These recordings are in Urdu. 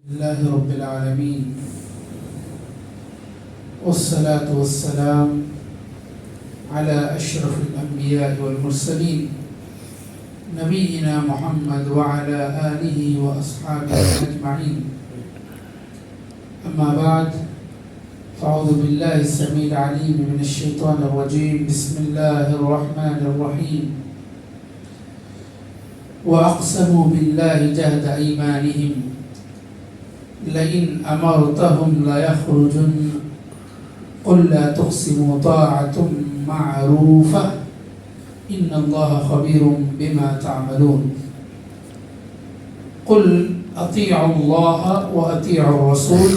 لله رب العالمين والصلاة والسلام على أشرف الأنبياء والمرسلين نبينا محمد وعلى آله وأصحابه أجمعين. أما بعد، فأعوذ بالله السميع العليم من الشيطان الرجيم. بسم الله الرحمن الرحيم. وأقسموا بالله جهد أيمانهم لئن أمرتهم ليخرجن قل لا تقسموا طاعة معروفة إن الله خبير بما تعملون. قل أطيعوا الله وأطيعوا الرسول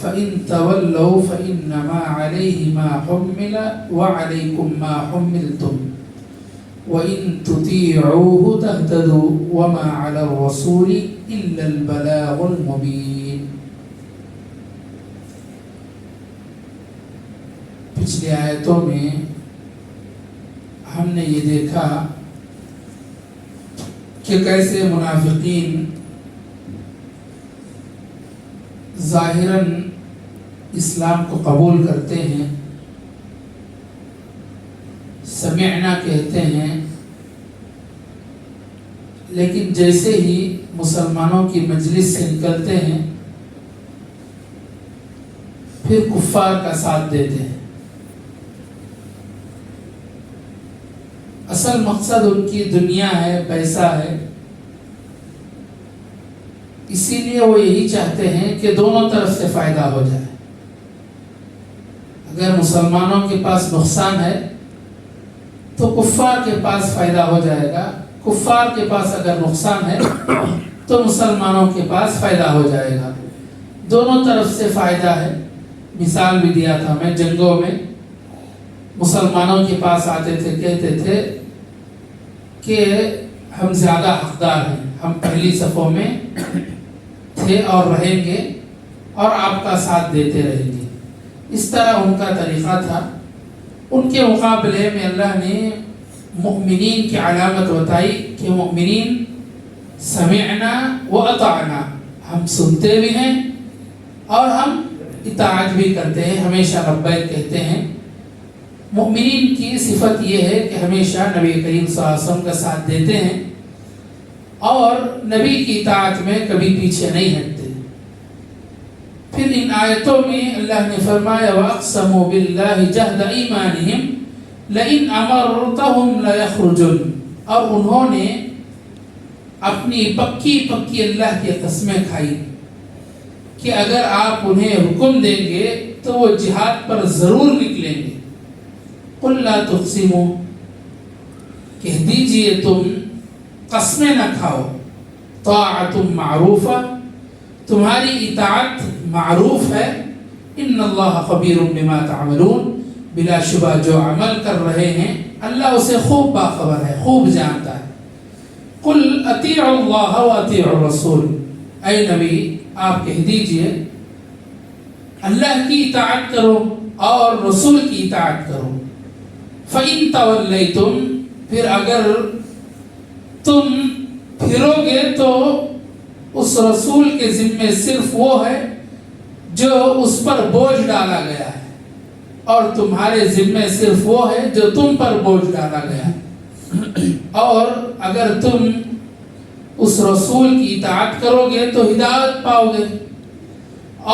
فإن تولوا فإنما عليه ما حمل وعليكم ما حملتم وإن تطيعوه تهتدوا وما على الرسول إلا البلاغ المبين. پچھلی آیتوں میں ہم نے یہ دیکھا کہ کیسے منافقین ظاہراً اسلام کو قبول کرتے ہیں، سمعنا کہتے ہیں، لیکن جیسے ہی مسلمانوں کی مجلس سے نکلتے ہیں پھر کفار کا ساتھ دیتے ہیں. اصل مقصد ان کی دنیا ہے، پیسہ ہے، اسی لیے وہ یہی چاہتے ہیں کہ دونوں طرف سے فائدہ ہو جائے. اگر مسلمانوں کے پاس نقصان ہے تو کفار کے پاس فائدہ ہو جائے گا، کفار کے پاس اگر نقصان ہے تو مسلمانوں کے پاس فائدہ ہو جائے گا. دونوں طرف سے فائدہ ہے. مثال بھی دیا تھا میں، جنگوں میں مسلمانوں کے پاس آتے تھے، کہتے تھے کہ ہم زیادہ حقدار ہیں، ہم پہلی صفوں میں تھے اور رہیں گے اور آپ کا ساتھ دیتے رہیں گے. اس طرح ان کا طریقہ تھا. ان کے مقابلے میں اللہ نے مؤمنین کی علامت بتائی کہ مؤمنین سمعنا و اطعنا، ہم سنتے بھی ہیں اور ہم اطاعت بھی کرتے ہیں، ہمیشہ لبیک کہتے ہیں. مؤمنین کی صفت یہ ہے کہ ہمیشہ نبی کریم صلی اللہ علیہ وسلم کا ساتھ دیتے ہیں اور نبی کی اطاعت میں کبھی پیچھے نہیں ہٹتے. پھر ان آیتوں میں اللہ نے فرمایا وَأَقْسَمُوا بِاللَّهِ جَهْدَ أَيْمَانِهِمْ لَئِنْ أَمَرْتَهُمْ لَيَخْرُجُنَّ، اور انہوں نے اپنی پکی اللہ کی قسمیں کھائی کہ اگر آپ انہیں حکم دیں گے تو وہ جہاد پر ضرور نکلیں گے. قُلْ لَا تُقْسِمُوا، کہہ دیجئے تم قسمیں نہ کھاؤ. طاعۃ معروفہ، تمہاری اطاعت معروف ہے. ان اللہ خبیر بما تعملون، بلا شبہ جو عمل کر رہے ہیں اللہ اسے خوب باخبر ہے، خوب جانتا ہے. قل اطیعوا اللہ واطیعوا الرسول، اے نبی آپ کہہ دیجئے اللہ کی اطاعت کرو اور رسول کی اطاعت کرو. فَإِن تَوَلَّيْتُمْ، پھر اگر تم پھرو گے تو اس رسول کے ذمے صرف وہ ہے جو اس پر بوجھ ڈالا گیا ہے، اور تمہارے ذمے صرف وہ ہے جو تم پر بوجھ ڈالا گیا ہے. اور اگر تم اس رسول کی اطاعت کرو گے تو ہدایت پاؤ گے،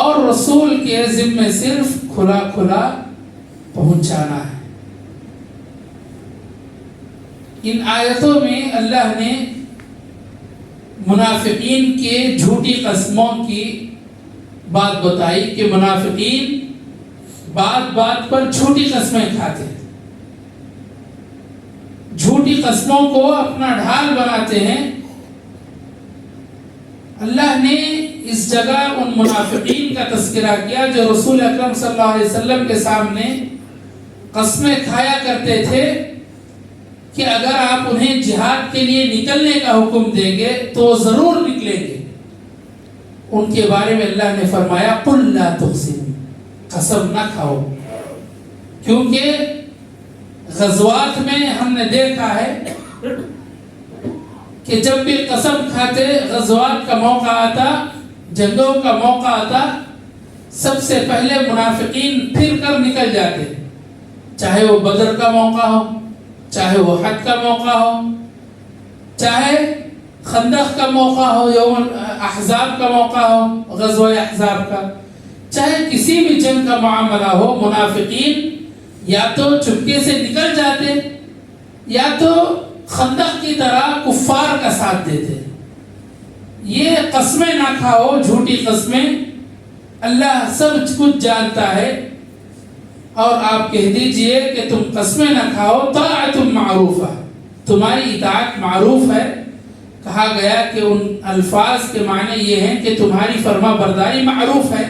اور رسول کے ذمے صرف کھلا پہنچانا ہے. ان آیتوں میں اللہ نے منافقین کے جھوٹی قسموں کی بات بتائی کہ منافقین بات پر جھوٹی قسمیں کھاتے ہیں، جھوٹی قسموں کو اپنا ڈھال بناتے ہیں. اللہ نے اس جگہ ان منافقین کا تذکرہ کیا جو رسول اکرم صلی اللہ علیہ وسلم کے سامنے قسمیں کھایا کرتے تھے کہ اگر آپ انہیں جہاد کے لیے نکلنے کا حکم دیں گے تو وہ ضرور نکلیں گے. ان کے بارے میں اللہ نے فرمایا قُلْ لَا تُقْسِمُوا، قسم نہ کھاؤ. کیونکہ غزوات میں ہم نے دیکھا ہے کہ جب بھی قسم کھاتے غزوات کا موقع آتا جنگوں کا موقع آتا سب سے پہلے منافقین پھر کر نکل جاتے، چاہے وہ بدر کا موقع ہو، چاہے وہ حج کا موقع ہو، چاہے خندق کا موقع ہو، یوم احزاب کا موقع ہو، غزوہ احزاب کا، چاہے کسی بھی جنگ کا معاملہ ہو، منافقین یا تو چپکے سے نکل جاتے یا تو خندق کی طرح کفار کا ساتھ دیتے۔ یہ قسمیں نہ کھاؤ، جھوٹی قسمیں، اللہ سب کچھ جانتا ہے، اور آپ کہہ دیجئے کہ تم قسمیں نہ کھاؤ، طاعت معروفہ، تمہاری اطاعت معروف ہے۔ کہا گیا کہ ان الفاظ کے معنی یہ ہیں کہ تمہاری فرما برداری معروف ہے،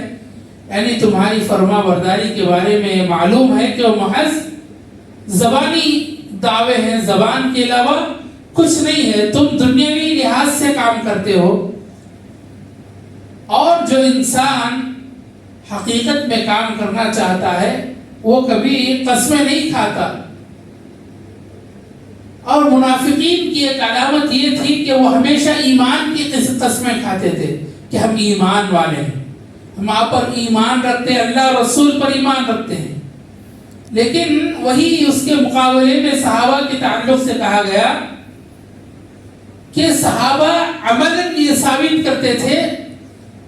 یعنی تمہاری فرما برداری کے بارے میں معلوم ہے کہ وہ محض زبانی دعوے ہیں، زبان کے علاوہ کچھ نہیں ہے، تم دنیاوی لحاظ سے کام کرتے ہو۔ اور جو انسان حقیقت میں کام کرنا چاہتا ہے وہ کبھی قسمیں نہیں کھاتا۔ اور منافقین کی ایک علامت یہ تھی کہ وہ ہمیشہ ایمان کی قسمیں کھاتے تھے کہ ہم ایمان والے ہیں، ہم آپ پر ایمان رکھتے ہیں، اللہ رسول پر ایمان رکھتے ہیں۔ لیکن وہی اس کے مقابلے میں صحابہ کے تعلق سے کہا گیا کہ صحابہ عملاً یہ ثابت کرتے تھے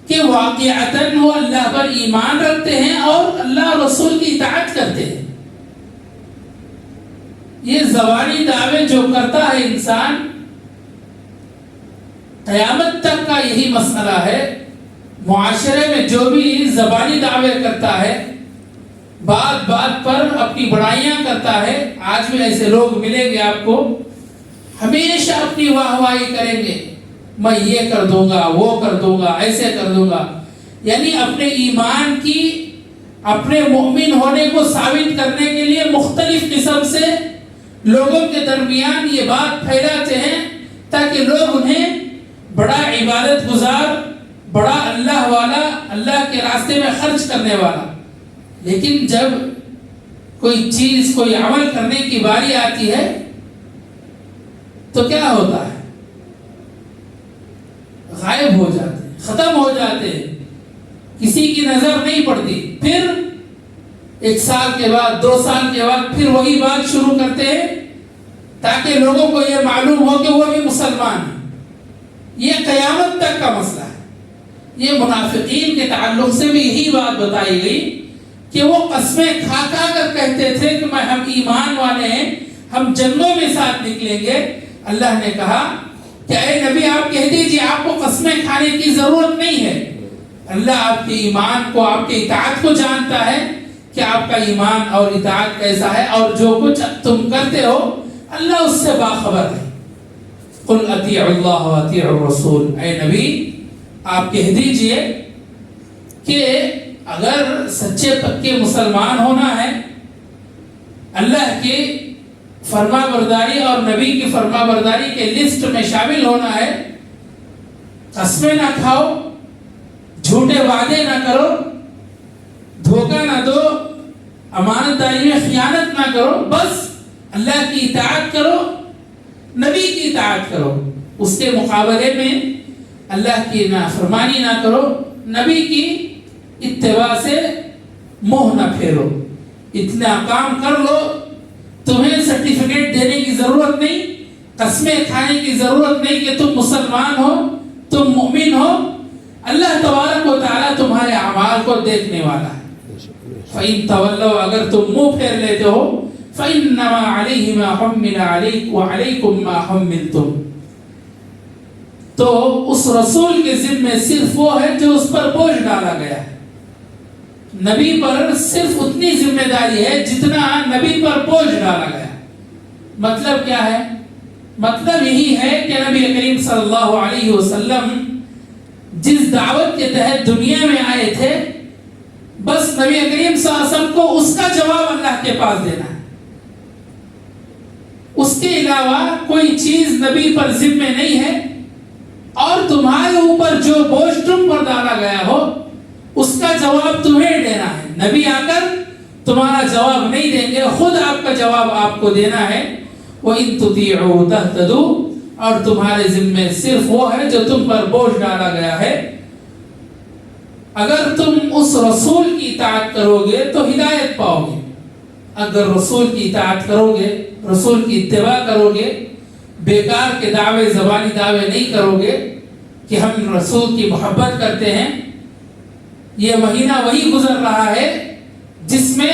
کہ واقعتاً وہ اللہ پر ایمان رکھتے ہیں اور اللہ رسول کی اطاعت کرتے ہیں۔ یہ زبانی دعوے جو کرتا ہے انسان، قیامت تک کا یہی مسئلہ ہے، معاشرے میں جو بھی زبانی دعوے کرتا ہے، بات بات پر اپنی بڑائیاں کرتا ہے، آج بھی ایسے لوگ ملیں گے آپ کو، ہمیشہ اپنی واہ واہی کریں گے، میں یہ کر دوں گا، وہ کر دوں گا، ایسے کر دوں گا، یعنی اپنے ایمان کی، اپنے مومن ہونے کو ثابت کرنے کے لیے مختلف قسم سے لوگوں کے درمیان یہ بات پھیلاتے ہیں تاکہ لوگ انہیں بڑا عبادت گزار، بڑا اللہ والا، اللہ کے راستے میں خرچ کرنے والا۔ لیکن جب کوئی چیز، کوئی عمل کرنے کی باری آتی ہے تو کیا ہوتا ہے؟ غائب ہو جاتے، ختم ہو جاتے، کسی کی نظر نہیں پڑتی۔ پھر 1 سال کے بعد، 2 سال کے بعد پھر وہی بات شروع کرتے ہیں تاکہ لوگوں کو یہ معلوم ہو کہ وہ بھی مسلمان ہیں۔ یہ قیامت تک کا مسئلہ ہے۔ یہ منافقین کے تعلق سے بھی یہی بات بتائی گئی کہ وہ قسمیں کھا کھا کر کہتے تھے کہ ہم ایمان والے ہیں، ہم جنگوں میں ساتھ نکلیں گے۔ اللہ نے کہا کہ اے نبی آپ کہہ دیجئے آپ کو قسمیں کھانے کی ضرورت نہیں ہے، اللہ آپ کے ایمان کو، آپ کے اطاعت کو جانتا ہے کہ آپ کا ایمان اور اطاعت کیسا ہے، اور جو کچھ تم کرتے ہو اللہ اس سے باخبر ہے۔ قل اطیعوا اللہ واطیعوا الرسول، اے نبی آپ کہہ دیجئے کہ اگر سچے پکے مسلمان ہونا ہے، اللہ کے فرما برداری اور نبی کی فرما برداری کے لسٹ میں شامل ہونا ہے، قسمیں نہ کھاؤ، جھوٹے وعدے نہ کرو، دھوکہ نہ دو، امانت داری میں خیانت نہ کرو، بس اللہ کی اطاعت کرو، نبی کی اطاعت کرو، اس کے مقابلے میں اللہ کی نافرمانی نہ کرو، نبی کی اتباع سے منہ نہ پھیرو۔ اتنا کام کر لو، تمہیں سرٹیفکیٹ دینے کی ضرورت نہیں، قسمیں کھانے کی ضرورت نہیں کہ تم مسلمان ہو، تم مومن ہو، اللہ تبارک و تعالیٰ تمہارے اعمال کو دیکھنے والا ہے۔ فَإِن تَوَلَّوْا، اگر تم منہ پھیر لیتے ہو، فَإِنَّمَا عَلَيْهِ مَا حُمِّلَ عَلَيْكُمْ وَعَلَيْكُمْ مَا حُمِّلْتُمْ، تو اس رسول کے ذمہ صرف وہ ہے جو اس پر بوجھ ڈالا گیا ہے۔ نبی پر صرف اتنی ذمہ داری ہے جتنا نبی پر بوجھ ڈالا گیا۔ مطلب کیا ہے؟ مطلب یہی ہے کہ نبی کریم صلی اللہ علیہ وسلم جس دعوت کے تحت دنیا میں آئے تھے، بس نبی کریم صلی اللہ علیہ وسلم کو اس کا جواب اللہ کے پاس دینا ہے، اس کے علاوہ کوئی چیز نبی پر ذمہ نہیں ہے، اور تمہارے اوپر جو بوجھ تم پر ڈالا گیا ہو اس کا جواب تمہیں دینا ہے۔ نبی آ کر تمہارا جواب نہیں دیں گے، خود آپ کا جواب آپ کو دینا ہے۔ وَإِن تُطِيعُوا تَهْتَدُوا، اور تمہارے ذمہ صرف وہ ہے جو تم پر بوجھ ڈالا گیا ہے۔ اگر تم اس رسول کی اطاعت کرو گے تو ہدایت پاؤ گے. اگر رسول کی اطاعت کرو گے, رسول کی اتباع کرو گے, بیکار کے دعوے, زبانی دعوے نہیں کرو گے کہ ہم رسول کی محبت کرتے ہیں. یہ مہینہ وہی گزر رہا ہے جس میں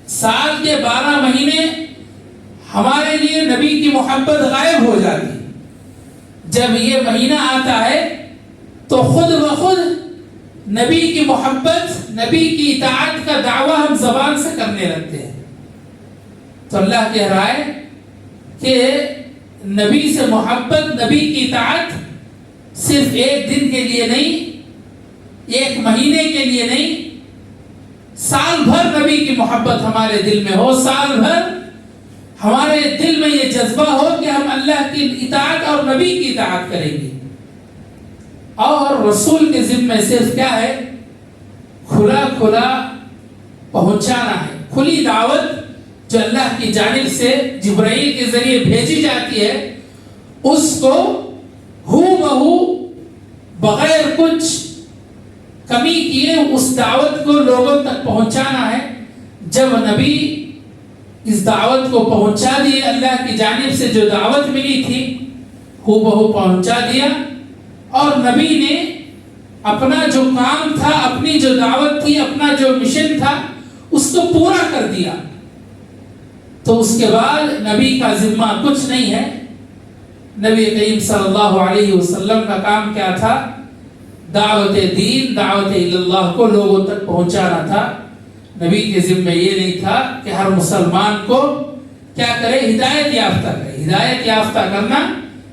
سال کے 12 مہینے ہمارے لیے نبی کی محبت غائب ہو جاتی. جب یہ مہینہ آتا ہے تو خود بخود نبی کی محبت, نبی کی اطاعت کا دعویٰ ہم زبان سے کرنے لگتے ہیں. تو اللہ کہہ رہا ہے کہ نبی سے محبت, نبی کی اطاعت صرف ایک دن کے لیے نہیں, ایک مہینے کے لیے نہیں, سال بھر نبی کی محبت ہمارے دل میں ہو, سال بھر ہمارے دل میں یہ جذبہ ہو کہ ہم اللہ کی اطاعت اور نبی کی اطاعت کریں گے. اور رسول کے ذمہ صرف کیا ہے؟ کھلا کھلا پہنچانا ہے. کھلی دعوت جو اللہ کی جانب سے جبرائیل کے ذریعے بھیجی جاتی ہے, اس کو ہو بہو بغیر کچھ کمی کیے اس دعوت کو لوگوں تک پہنچانا ہے. جب نبی اس دعوت کو پہنچا دیے, اللہ کی جانب سے جو دعوت ملی تھی ہو بہو پہنچا دیا, اور نبی نے اپنا جو کام تھا, اپنی جو دعوت تھی, اپنا جو مشن تھا, اس کو پورا کر دیا, تو اس کے بعد نبی کا ذمہ کچھ نہیں ہے. نبی کریم صلی اللہ علیہ وسلم کا کام کیا تھا؟ دعوت دین, دعوت اللہ کو لوگوں تک پہنچانا تھا. نبی کے ذمہ یہ نہیں تھا کہ ہر مسلمان کو کیا کرے؟ ہدایت یافتہ کرے. ہدایت یافتہ کرنا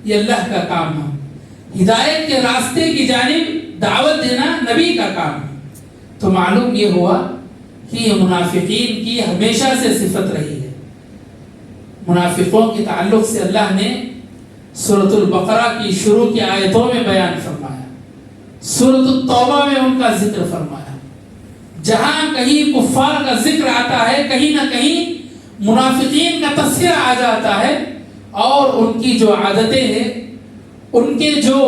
یہ اللہ کا کام ہے. ہدایت کے راستے کی جانب دعوت دینا نبی کا کام ہے. تو معلوم یہ ہوا کہ یہ منافقین کی ہمیشہ سے صفت رہی ہے. منافقوں کے تعلق سے اللہ نے سورۃ البقرہ کی شروع کی آیتوں میں بیان فرمایا, سورۃ التوبہ میں ان کا ذکر فرمایا. جہاں کہیں کفار کا ذکر آتا ہے, کہیں نہ کہیں منافقین کا تذکرہ آ جاتا ہے, اور ان کی جو عادتیں ہیں, ان کے جو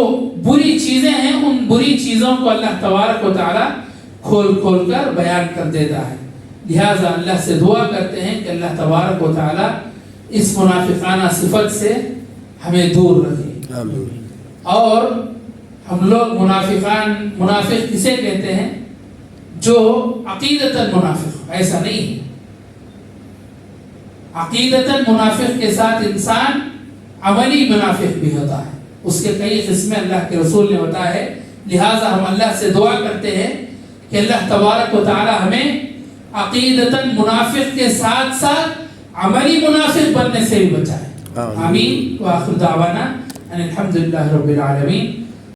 بری چیزیں ہیں, ان بری چیزوں کو اللہ تبارک و تعالی کھول کھول کر بیان کر دیتا ہے. لہٰذا اللہ سے دعا کرتے ہیں کہ اللہ تبارک و تعالی اس منافقانہ صفت سے ہمیں دور رکھے. آمین. اور ہم لوگ منافق کسے کہتے ہیں؟ جو عقیدتاً منافق, ایسا نہیں ہے. عقیدتاً منافق کے ساتھ انسان عملی منافق بھی ہوتا ہے. اس کے کئی قسمیں اللہ کے رسول نے بتایا ہے. لہٰذا ہم اللہ سے دعا کرتے ہیں کہ اللہ تبارک و تعالی ہمیں عقیدتاً منافق کے ساتھ ساتھ عملی منافق بننے سے بھی بچائے. آمین. وآخر دعوانا ان الحمد للہ رب العالمین.